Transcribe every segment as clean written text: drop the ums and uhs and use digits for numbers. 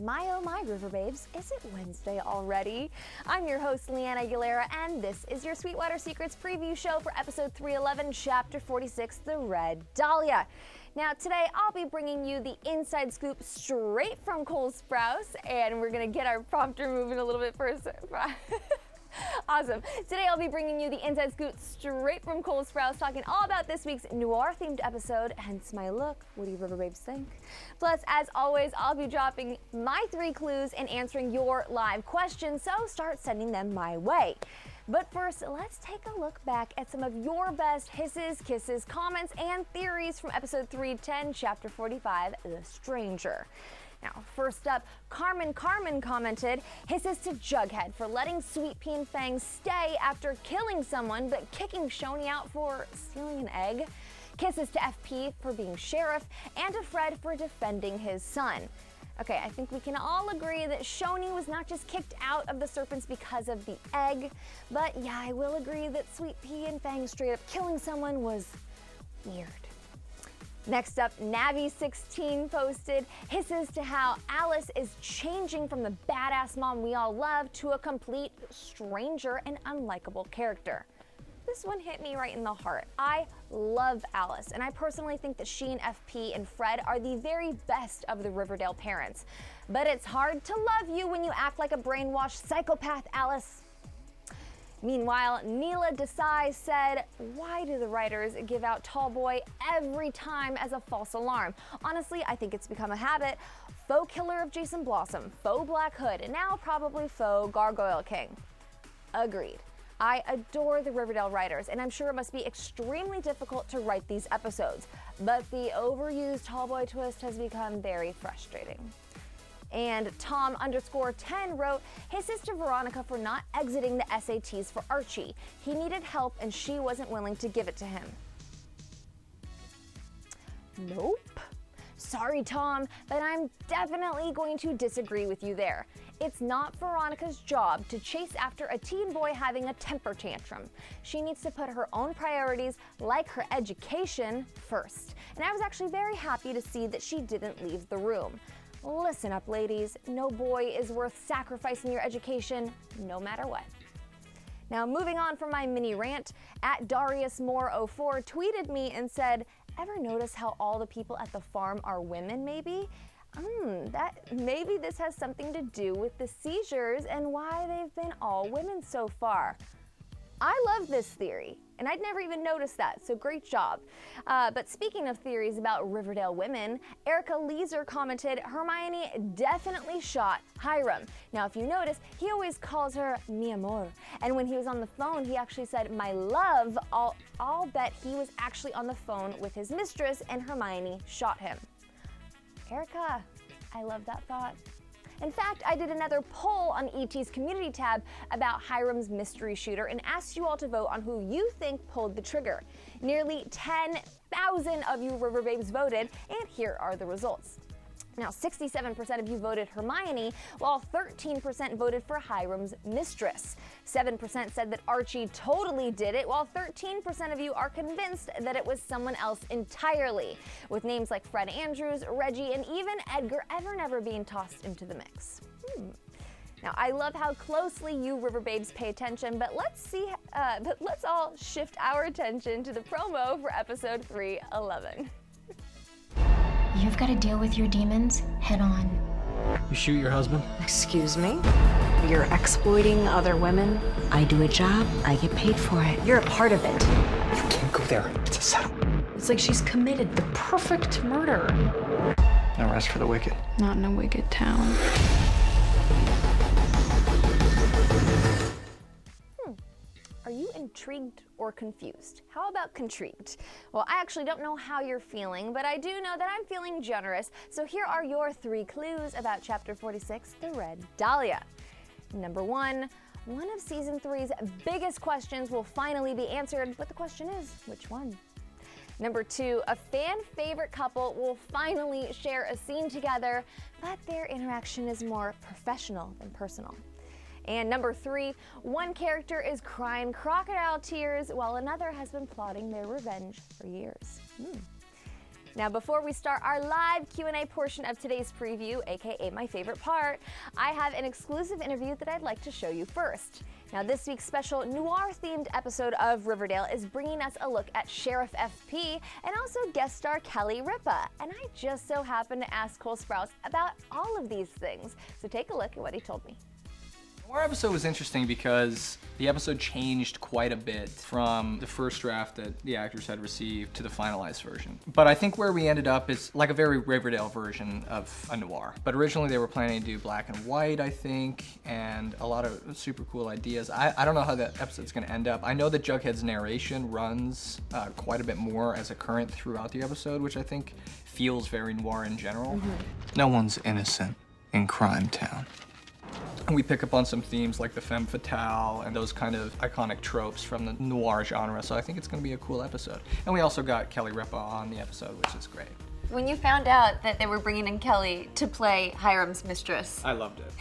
My oh my, River Babes, is it Wednesday already? I'm your host, Leanna Aguilera, and this is your Sweetwater Secrets preview show for episode 311, chapter 46, The Red Dahlia. Now today I'll be bringing you the inside scoop straight from Cole Sprouse, and we're gonna get our prompter moving a little bit first. Awesome. Today I'll be bringing you the inside scoop straight from Cole Sprouse, talking all about this week's Noir themed episode, hence my look. What do you River Babes think? Plus, as always, I'll be dropping my 3 clues and answering your live questions, so start sending them my way. But first, let's take a look back at some of your best hisses, kisses, comments, and theories from episode 310, chapter 45, The Stranger. Now, first up, Carmen commented, hisses to Jughead for letting Sweet Pea and Fang stay after killing someone but kicking Shoney out for stealing an egg. Kisses to FP for being sheriff, and to Fred for defending his son. Okay, I think we can all agree that Shoney was not just kicked out of the Serpents because of the egg, but yeah, I will agree that Sweet Pea and Fang straight up killing someone was weird. Next up, Navi16 posted, hisses to how Alice is changing from the badass mom we all love to a complete stranger and unlikable character. This one hit me right in the heart. I love Alice, and I personally think that she and FP and Fred are the very best of the Riverdale parents. But it's hard to love you when you act like a brainwashed psychopath, Alice. Meanwhile, Neela Desai said, why do the writers give out Tall Boy every time as a false alarm? Honestly, I think it's become a habit. Faux killer of Jason Blossom, faux Black Hood, and now probably faux Gargoyle King. Agreed. I adore the Riverdale writers, and I'm sure it must be extremely difficult to write these episodes, but the overused Tall Boy twist has become very frustrating. And Tom_10 wrote, hisses to Veronica for not exiting the SATs for Archie. He needed help and she wasn't willing to give it to him. Nope. Sorry, Tom, but I'm definitely going to disagree with you there. It's not Veronica's job to chase after a teen boy having a temper tantrum. She needs to put her own priorities, like her education, first. And I was actually very happy to see that she didn't leave the room. Listen up, ladies. No boy is worth sacrificing your education, no matter what. Now, moving on from my mini rant, @DariusMoore04 tweeted me and said, ever notice how all the people at the farm are women, maybe? Maybe this has something to do with the seizures and why they've been all women so far. I love this theory, and I'd never even noticed that, so great job. But speaking of theories about Riverdale women, Erica Leeser commented, Hermione definitely shot Hiram. Now, if you notice, he always calls her mi amor, and when he was on the phone, he actually said, my love. I'll bet he was actually on the phone with his mistress, and Hermione shot him. Erica, I love that thought. In fact, I did another poll on ET's community tab about Hiram's mystery shooter and asked you all to vote on who you think pulled the trigger. Nearly 10,000 of you River Babes voted, and here are the results. Now, 67% of you voted Hermione, while 13% voted for Hiram's mistress. 7% said that Archie totally did it, while 13% of you are convinced that it was someone else entirely, with names like Fred Andrews, Reggie, and even Edgar Evernever being tossed into the mix. Now, I love how closely you River Babes pay attention, but let's all shift our attention to the promo for episode 311. You've got to deal with your demons head on. You shoot your husband? Excuse me? You're exploiting other women? I do a job, I get paid for it. You're a part of it. You can't go there. It's a setup. It's like she's committed the perfect murder. No rest for the wicked. Not in a wicked town. Are you intrigued or confused? How about contrigued? Well, I actually don't know how you're feeling, but I do know that I'm feeling generous. So here are your 3 clues about Chapter 46, The Red Dahlia. Number 1, one of Season 3's biggest questions will finally be answered, but the question is, which one? Number 2, a fan favorite couple will finally share a scene together, but their interaction is more professional than personal. And number 3, one character is crying crocodile tears while another has been plotting their revenge for years. Now, before we start our live Q&A portion of today's preview, aka my favorite part, I have an exclusive interview that I'd like to show you first. Now, this week's special noir-themed episode of Riverdale is bringing us a look at Sheriff FP and also guest star Kelly Ripa. And I just so happened to ask Cole Sprouse about all of these things. So take a look at what he told me. Our episode was interesting because the episode changed quite a bit from the first draft that the actors had received to the finalized version. But I think where we ended up is like a very Riverdale version of a noir. But originally they were planning to do black and white, I think, and a lot of super cool ideas. I don't know how that episode's gonna end up. I know that Jughead's narration runs quite a bit more as a current throughout the episode, which I think feels very noir in general. No one's innocent in Crime Town. And we pick up on some themes like the femme fatale and those kind of iconic tropes from the noir genre, so I think it's going to be a cool episode. And we also got Kelly Ripa on the episode, which is great. When you found out that they were bringing in Kelly to play Hiram's mistress, I loved it.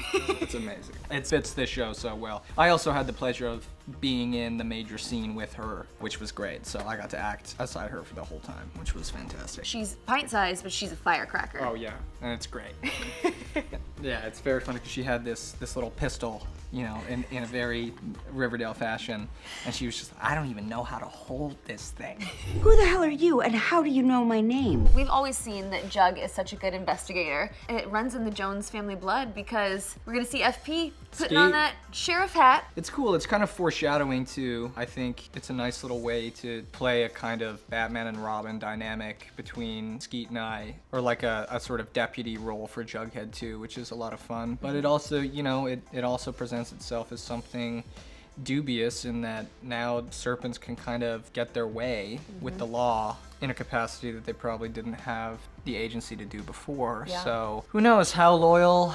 It's amazing. It fits this show so well. I also had the pleasure of being in the major scene with her, which was great. So I got to act aside her for the whole time, which was fantastic. she's pint-sized, but she's a firecracker. Oh yeah, and it's great. Yeah, it's very funny because she had this little pistol, you know, in a very Riverdale fashion, and she was just, I don't even know how to hold this thing. Who the hell are you, and how do you know my name? We've always seen that Jug is such a good investigator, and it runs in the Jones family blood because we're gonna see FP putting on that sheriff hat. It's cool. It's kind of foreshadowing to, I think it's a nice little way to play a kind of Batman and Robin dynamic between Skeet and I, or like a sort of deputy role for Jughead too, which is a lot of fun. But it also, you know, it also presents itself as something dubious in that now serpents can kind of get their way with the law in a capacity that they probably didn't have the agency to do before. Yeah. So who knows how loyal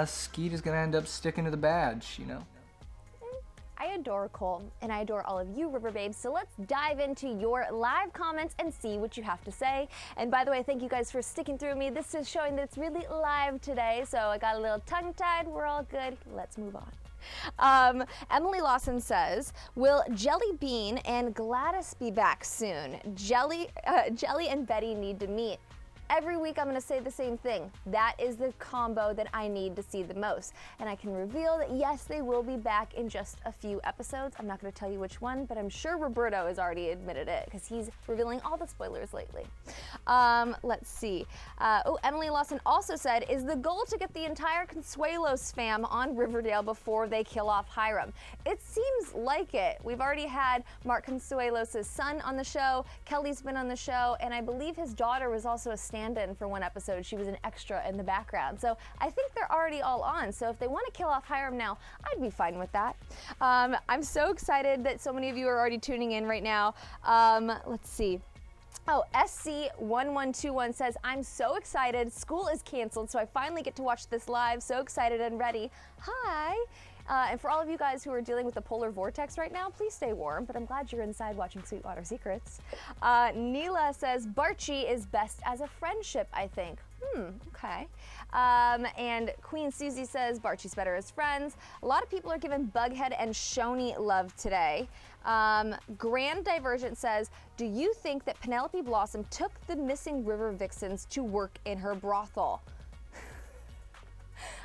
Skeet is gonna end up sticking to the badge, you know? I adore Cole, and I adore all of you River Babes, so let's dive into your live comments and see what you have to say. And by the way, thank you guys for sticking through me. This is showing that it's really live today, so I got a little tongue-tied. We're all good. Let's move on. Emily Lawson says, will Jelly Bean and Gladys be back soon? Jelly and Betty need to meet. Every week I'm going to say the same thing. That is the combo that I need to see the most. And I can reveal that yes, they will be back in just a few episodes. I'm not going to tell you which one, but I'm sure Roberto has already admitted it because he's revealing all the spoilers lately. Let's see. Emily Lawson also said, is the goal to get the entire Consuelos fam on Riverdale before they kill off Hiram? It seems like it. We've already had Mark Consuelos' son on the show, Kelly's been on the show, and I believe his daughter was also a stand-in for one episode. She was an extra in the background. So I think they're already all on. So if they want to kill off Hiram now, I'd be fine with that. I'm so excited that so many of you are already tuning in right now. Let's see. Oh, SC1121 says, I'm so excited. School is canceled, so I finally get to watch this live. So excited and ready. Hi. And for all of you guys who are dealing with the polar vortex right now, please stay warm, but I'm glad you're inside watching Sweetwater Secrets. Neela says, Barchi is best as a friendship, I think. Okay. And Queen Susie says, Barchi's better as friends. A lot of people are giving Bughead and Shoney love today. Grand Divergent says, do you think that Penelope Blossom took the missing river vixens to work in her brothel?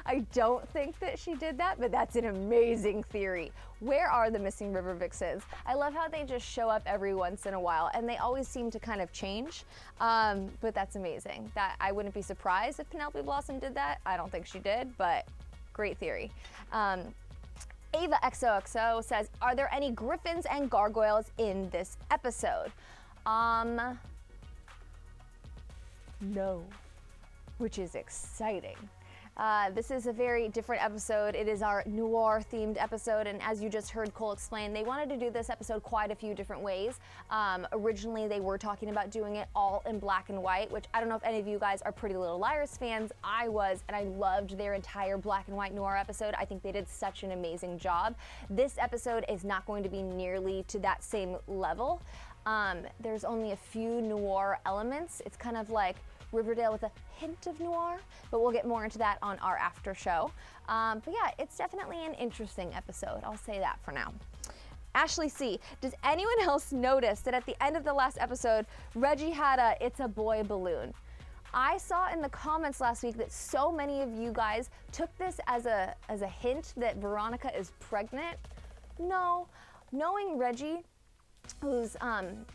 I don't think that she did that, but that's an amazing theory. Where are the missing river vixens? I love how they just show up every once in a while, and they always seem to kind of change, but that's amazing. That I wouldn't be surprised if Penelope Blossom did that. I don't think she did, but great theory. Ava XOXO says, are there any griffins and gargoyles in this episode? No, which is exciting. This is a very different episode. It is our noir-themed episode, and as you just heard Cole explain, they wanted to do this episode quite a few different ways. Originally, they were talking about doing it all in black and white, which I don't know if any of you guys are Pretty Little Liars fans. I was, and I loved their entire black and white noir episode. I think they did such an amazing job. This episode is not going to be nearly to that same level. There's only a few noir elements. It's kind of like Riverdale with a hint of noir, but we'll get more into that on our after show. But yeah, it's definitely an interesting episode. I'll say that for now. Ashley C, does anyone else notice that at the end of the last episode, Reggie had a "it's a boy" balloon? I saw in the comments last week that so many of you guys took this as a hint that Veronica is pregnant. No, knowing Reggie, who's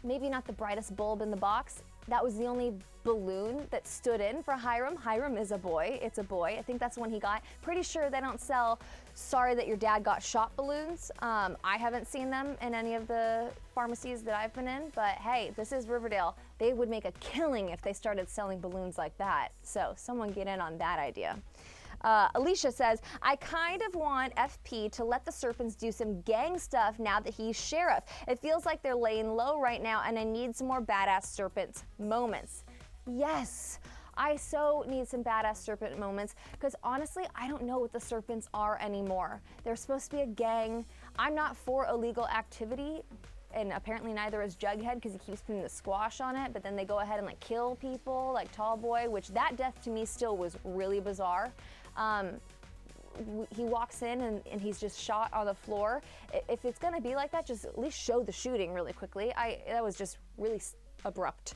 maybe not the brightest bulb in the box, that was the only balloon that stood in for Hiram. Hiram is a boy, it's a boy. I think that's the one he got. Pretty sure they don't sell "sorry that your dad got shot" balloons. I haven't seen them in any of the pharmacies that I've been in, but hey, this is Riverdale. They would make a killing if they started selling balloons like that. So someone get in on that idea. Alicia says, I kind of want FP to let the Serpents do some gang stuff now that he's sheriff. It feels like they're laying low right now, and I need some more badass Serpents moments. Yes, I so need some badass Serpent moments, because honestly, I don't know what the Serpents are anymore. They're supposed to be a gang. I'm not for illegal activity, and apparently neither is Jughead, because he keeps putting the squash on it, but then they go ahead and like kill people like Tallboy, which that death to me still was really bizarre. He walks in and he's just shot on the floor. If it's gonna be like that, just at least show the shooting really quickly. That was just really abrupt.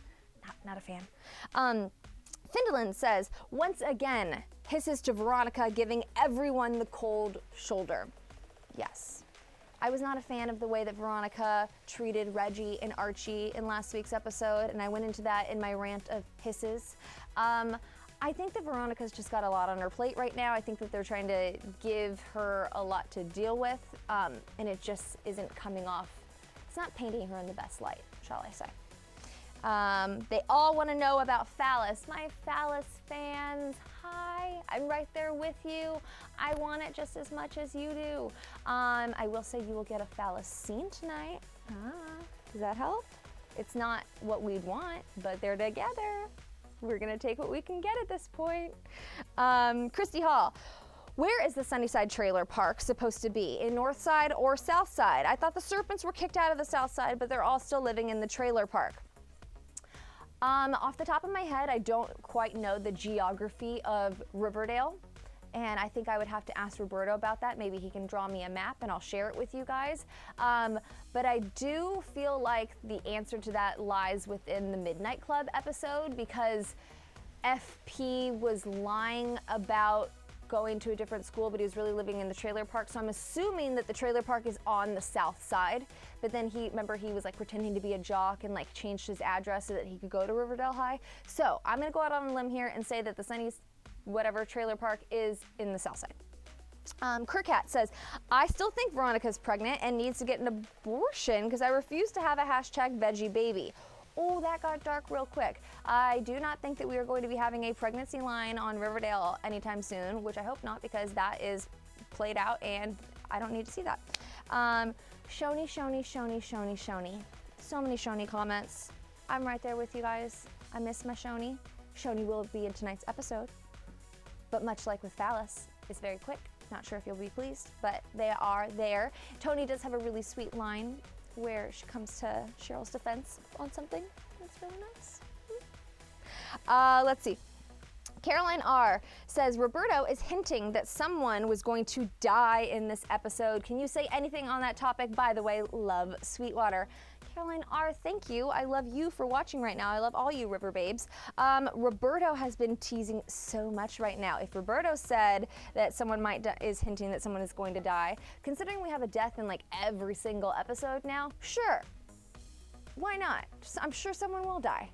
Not a fan. Findolin says, once again, hisses to Veronica, giving everyone the cold shoulder. Yes. I was not a fan of the way that Veronica treated Reggie and Archie in last week's episode, and I went into that in my rant of hisses. I think that Veronica's just got a lot on her plate right now. I think that they're trying to give her a lot to deal with, and it just isn't coming off. It's not painting her in the best light, shall I say. They all want to know about Phallus. My Phallus fans, hi, I'm right there with you. I want it just as much as you do. I will say you will get a Phallus scene tonight. Does that help? It's not what we'd want, but they're together. We're gonna take what we can get at this point. Christy Hall, where is the Sunnyside Trailer Park supposed to be? In North Side or South Side? I thought the Serpents were kicked out of the South Side, but they're all still living in the trailer park. Off the top of my head, I don't quite know the geography of Riverdale, and I think I would have to ask Roberto about that. Maybe he can draw me a map and I'll share it with you guys. But I do feel like the answer to that lies within the Midnight Club episode, because FP was lying about going to a different school, but he was really living in the trailer park. So I'm assuming that the trailer park is on the south side. But then he was like pretending to be a jock and like changed his address so that he could go to Riverdale High. So I'm gonna go out on a limb here and say that the Sunny's whatever trailer park is in the south side. Kirkat says, I still think Veronica's pregnant and needs to get an abortion because I refuse to have a #VeggieBaby. Oh, that got dark real quick. I do not think that we are going to be having a pregnancy line on Riverdale anytime soon, which I hope not, because that is played out and I don't need to see that. Shoni. So many Shoni comments. I'm right there with you guys. I miss my Shoni. Shoni will be in tonight's episode, but much like with Phallus, it's very quick. Not sure if you'll be pleased, but they are there. Tony does have a really sweet line where she comes to Cheryl's defense on something. That's really nice. Let's see. Caroline R. says, Roberto is hinting that someone was going to die in this episode. Can you say anything on that topic? By the way, love Sweetwater. Caroline R., thank you. I love you for watching right now. I love all you River Babes. Roberto has been teasing so much right now. If Roberto said that someone is hinting that someone is going to die, considering we have a death in like every single episode now, sure. Why not? I'm sure someone will die.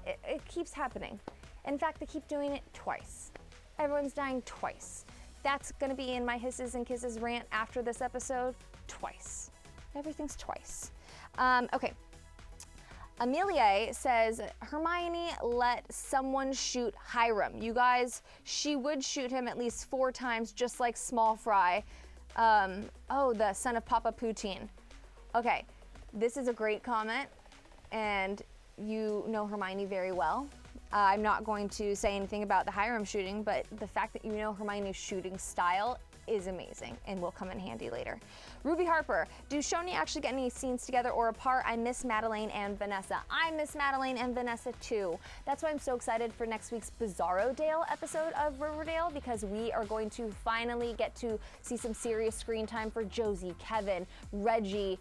It keeps happening. In fact, they keep doing it twice. Everyone's dying twice. That's gonna be in my Hisses and Kisses rant after this episode, twice. Everything's twice. Okay. Amelia says, Hermione let someone shoot Hiram. You guys, she would shoot him at least 4 times, just like Small Fry. The son of Papa Poutine. Okay, this is a great comment, and you know Hermione very well. I'm not going to say anything about the Hiram shooting, but the fact that you know Hermione's shooting style is amazing and will come in handy later. Ruby Harper, do Shoni actually get any scenes together or apart? I miss Madeline and Vanessa. I miss Madeline and Vanessa too. That's why I'm so excited for next week's Bizarro Dale episode of Riverdale, because we are going to finally get to see some serious screen time for Josie, Kevin, Reggie.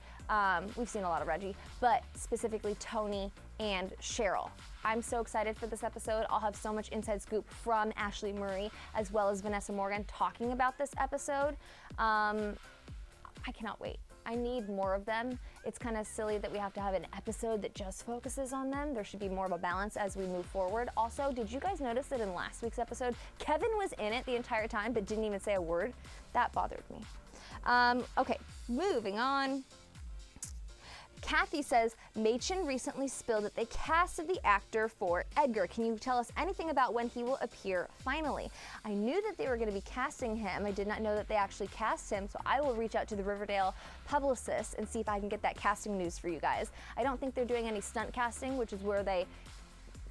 We've seen a lot of Reggie, but specifically Tony and Cheryl. I'm so excited for this episode. I'll have so much inside scoop from Ashley Murray as well as Vanessa Morgan talking about this episode. I cannot wait. I need more of them. It's kind of silly that we have to have an episode that just focuses on them. There should be more of a balance as we move forward. Also, did you guys notice that in last week's episode, Kevin was in it the entire time but didn't even say a word? That bothered me. Okay, moving on. Kathy says, Machen recently spilled that they casted the actor for Edgar. Can you tell us anything about when he will appear finally? I knew that they were going to be casting him. I did not know that they actually cast him, so I will reach out to the Riverdale publicist and see if I can get that casting news for you guys. I don't think they're doing any stunt casting, which is where they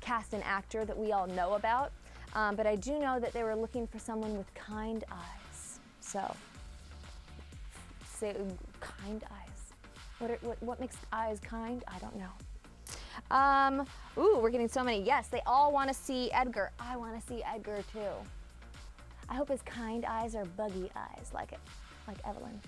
cast an actor that we all know about, but I do know that they were looking for someone with kind eyes. So, say kind eyes. What makes eyes kind? I don't know. Ooh, we're getting so many. Yes, they all want to see Edgar. I want to see Edgar too. I hope his kind eyes are buggy eyes, like Evelyn.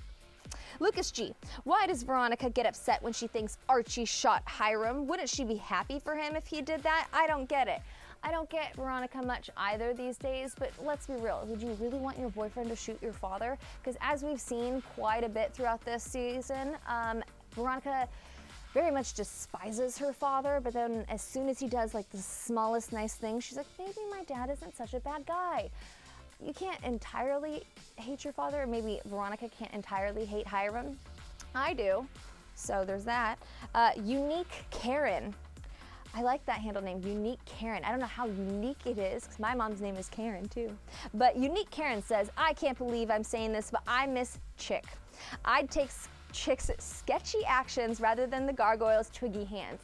Lucas G, why does Veronica get upset when she thinks Archie shot Hiram? Wouldn't she be happy for him if he did that? I don't get it. I don't get Veronica much either these days, but let's be real. Would you really want your boyfriend to shoot your father? Because as we've seen quite a bit throughout this season, Veronica very much despises her father, but then as soon as he does like the smallest nice thing, she's like, maybe my dad isn't such a bad guy. You can't entirely hate your father, or maybe Veronica can't entirely hate Hiram. I do, so there's that. Unique Karen. I like that handle name, Unique Karen. I don't know how unique it is, because my mom's name is Karen too. But Unique Karen says, I can't believe I'm saying this, but I miss Chick. I'd take Chick's sketchy actions rather than the gargoyle's twiggy hands.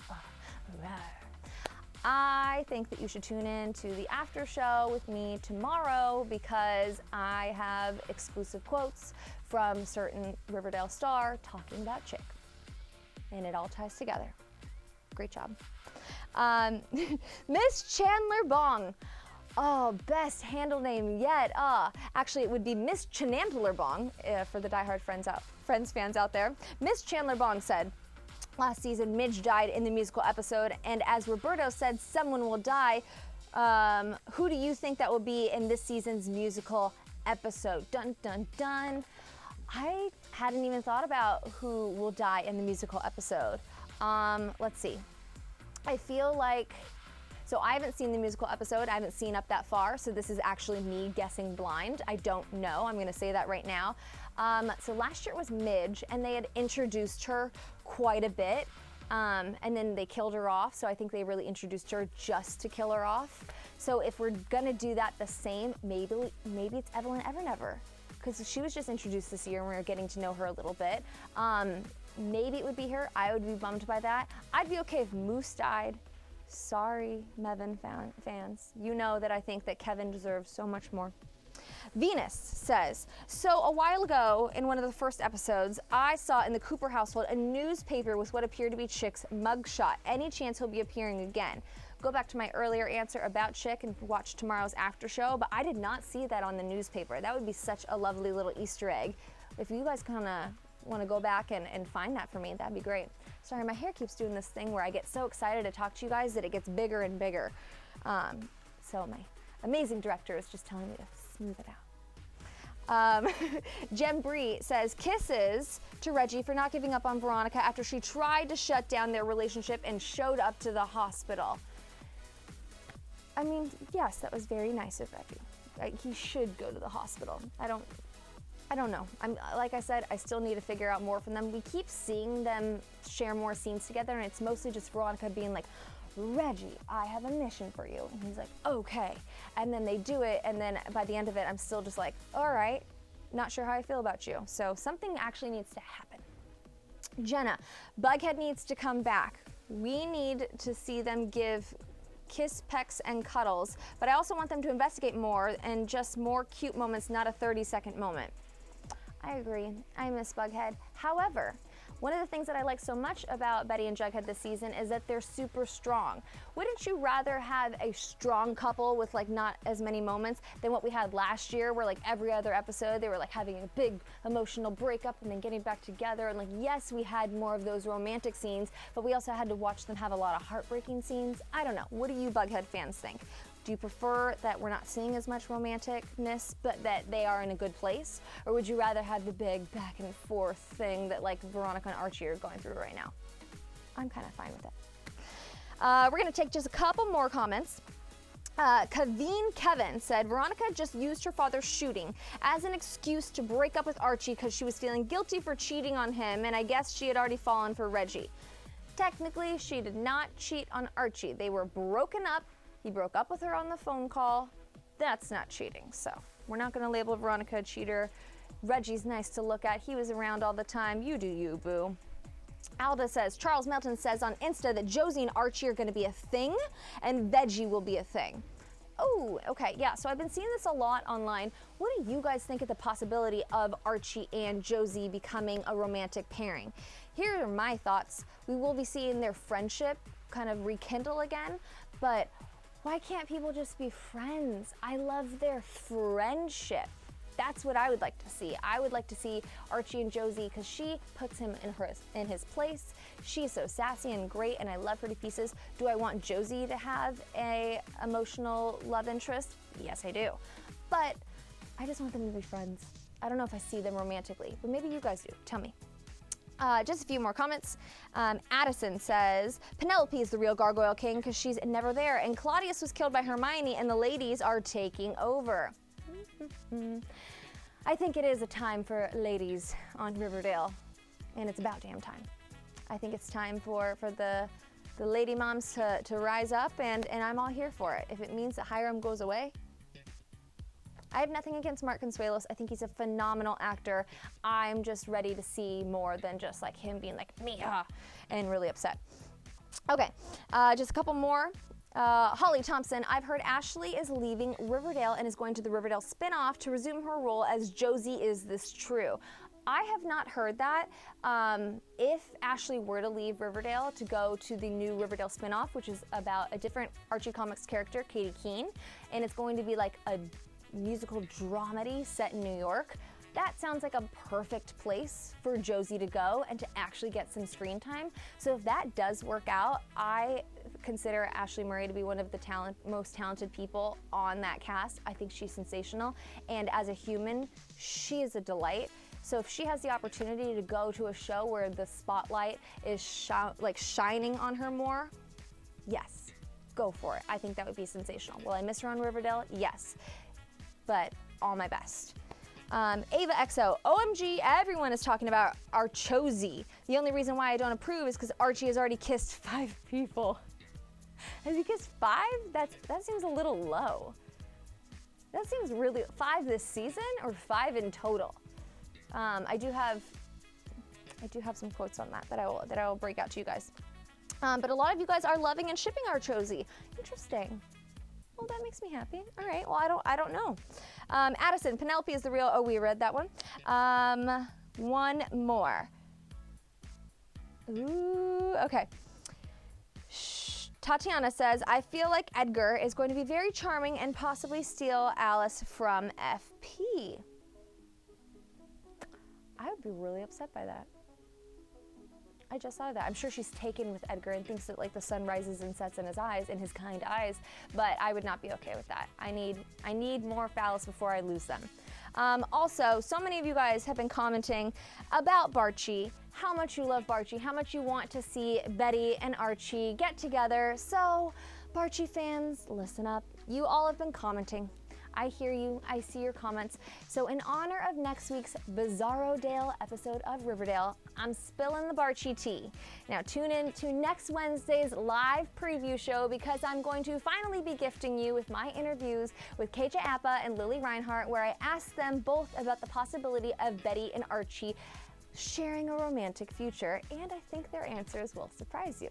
I think that you should tune in to the after show with me tomorrow, because I have exclusive quotes from certain Riverdale star talking about Chick. And it all ties together. Great job. Miss Chandler Bong. Oh, best handle name yet. Actually, it would be Miss Chandler Bong for the diehard Friends fans out there. Miss Chandler Bong said, last season, Midge died in the musical episode, and as Roberto said, someone will die. Who do you think that will be in this season's musical episode? Dun, dun, dun. I hadn't even thought about who will die in the musical episode. Let's see. I feel like, so I haven't seen the musical episode. I haven't seen up that far, so this is actually me guessing blind. I don't know. I'm going to say that right now. So last year it was Midge, and they had introduced her quite a bit, and then they killed her off, so I think they really introduced her just to kill her off. So if we're going to do that the same, maybe it's Evelyn Evernever, because she was just introduced this year, and we were getting to know her a little bit. Maybe it would be her. I would be bummed by that. I'd be okay if Moose died. Sorry, Mevin fans. You know that I think that Kevin deserves so much more. Venus says, so a while ago in one of the first episodes, I saw in the Cooper household a newspaper with what appeared to be Chick's mugshot. Any chance he'll be appearing again? Go back to my earlier answer about Chick and watch tomorrow's after show, but I did not see that on the newspaper. That would be such a lovely little Easter egg. If you guys kind of want to go back and find that for me, that'd be great. Sorry, my hair keeps doing this thing where I get so excited to talk to you guys that it gets bigger and bigger. So my amazing director is just telling me to smooth it out. Jem Bree says, kisses to Reggie for not giving up on Veronica after she tried to shut down their relationship and showed up to the hospital. I mean, yes, that was very nice of Reggie. He should go to the hospital. I don't know. Like I said, I still need to figure out more from them. We keep seeing them share more scenes together, and it's mostly just Veronica being like, Reggie, I have a mission for you. And he's like, okay. And then they do it, and then by the end of it, I'm still just like, all right, not sure how I feel about you. So something actually needs to happen. Jenna, Bughead needs to come back. We need to see them give kiss, pecks, and cuddles, but I also want them to investigate more and just more cute moments, not a 30-second moment. I agree. I miss Bughead. However, one of the things that I like so much about Betty and Jughead this season is that they're super strong. Wouldn't you rather have a strong couple with like not as many moments than what we had last year, where like every other episode they were like having a big emotional breakup and then getting back together? And like, yes, we had more of those romantic scenes, but we also had to watch them have a lot of heartbreaking scenes. I don't know. What do you Bughead fans think? Do you prefer that we're not seeing as much romanticness, but that they are in a good place? Or would you rather have the big back and forth thing that like Veronica and Archie are going through right now? I'm kind of fine with it. We're gonna take just a couple more comments. Kevin said, Veronica just used her father's shooting as an excuse to break up with Archie because she was feeling guilty for cheating on him, and I guess she had already fallen for Reggie. Technically, she did not cheat on Archie. They were broken up. He broke up with her on the phone call. That's not cheating, so we're not gonna label Veronica a cheater. Reggie's nice to look at. He was around all the time. You do you, boo. Alda says, Charles Melton says on Insta that Josie and Archie are gonna be a thing and Veggie will be a thing. Oh, okay, yeah, so I've been seeing this a lot online. What do you guys think of the possibility of Archie and Josie becoming a romantic pairing? Here are my thoughts. We will be seeing their friendship kind of rekindle again, but why can't people just be friends? I love their friendship. That's what I would like to see. I would like to see Archie and Josie because she puts him in his place. She's so sassy and great, and I love her to pieces. Do I want Josie to have a emotional love interest? Yes, I do. But I just want them to be friends. I don't know if I see them romantically, but maybe you guys do. Tell me. Just a few more comments. Addison says, Penelope is the real Gargoyle King because she's never there, and Claudius was killed by Hermione, and the ladies are taking over. I think it is a time for ladies on Riverdale, and it's about damn time. I think it's time for the lady moms to rise up, and I'm all here for it. If it means that Hiram goes away, I have nothing against Mark Consuelos. I think he's a phenomenal actor. I'm just ready to see more than just like him being like, Mia, and really upset. Okay, just a couple more. Holly Thompson, I've heard Ashley is leaving Riverdale and is going to the Riverdale spinoff to resume her role as Josie. Is this true? I have not heard that. If Ashley were to leave Riverdale to go to the new Riverdale spinoff, which is about a different Archie Comics character, Katie Keene, and it's going to be like a musical dramedy set in New York, that sounds like a perfect place for Josie to go and to actually get some screen time. So if that does work out, I consider Ashley Murray to be one of the most talented people on that cast. I think she's sensational, and as a human, she is a delight. So if she has the opportunity to go to a show where the spotlight is shining on her more, yes, go for it. I think that would be sensational. Will I miss her on Riverdale? Yes, but all my best. Ava XO, OMG, everyone is talking about Archozy. The only reason why I don't approve is because Archie has already kissed 5 people. Has he kissed 5? That seems a little low. That seems really, 5 this season or 5 in total? I do have some quotes on that I will break out to you guys. But a lot of you guys are loving and shipping Archozy. Interesting. Well, that makes me happy. All right. Well, I don't know. Addison, Penelope is the real. Oh, we read that one. One more. Ooh. Okay. Tatiana says, I feel like Edgar is going to be very charming and possibly steal Alice from FP. I would be really upset by that. I just thought of that. I'm sure she's taken with Edgar and thinks that like the sun rises and sets in his eyes, in his kind eyes, but I would not be okay with that. I need more phallus before I lose them. Also, so many of you guys have been commenting about Barchi, how much you love Barchi, how much you want to see Betty and Archie get together. So, Barchi fans, listen up. You all have been commenting. I hear you, I see your comments. So in honor of next week's Bizarro-dale episode of Riverdale, I'm spilling the Barchi tea. Now tune in to next Wednesday's live preview show because I'm going to finally be gifting you with my interviews with KJ Appa and Lily Reinhart, where I asked them both about the possibility of Betty and Archie sharing a romantic future, and I think their answers will surprise you.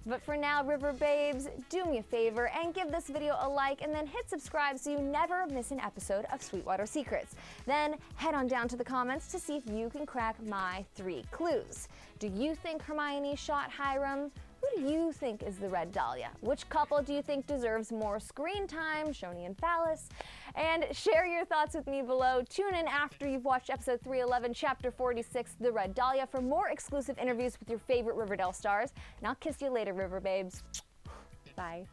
But for now, River Babes, do me a favor and give this video a like and then hit subscribe so you never miss an episode of Sweetwater Secrets. Then head on down to the comments to see if you can crack my 3 clues. Do you think Hermione shot Hiram? Who do you think is the Red Dahlia? Which couple do you think deserves more screen time, Shoni and Phallus? And share your thoughts with me below. Tune in after you've watched episode 311, chapter 46, The Red Dahlia, for more exclusive interviews with your favorite Riverdale stars. And I'll kiss you later, River Babes. Bye.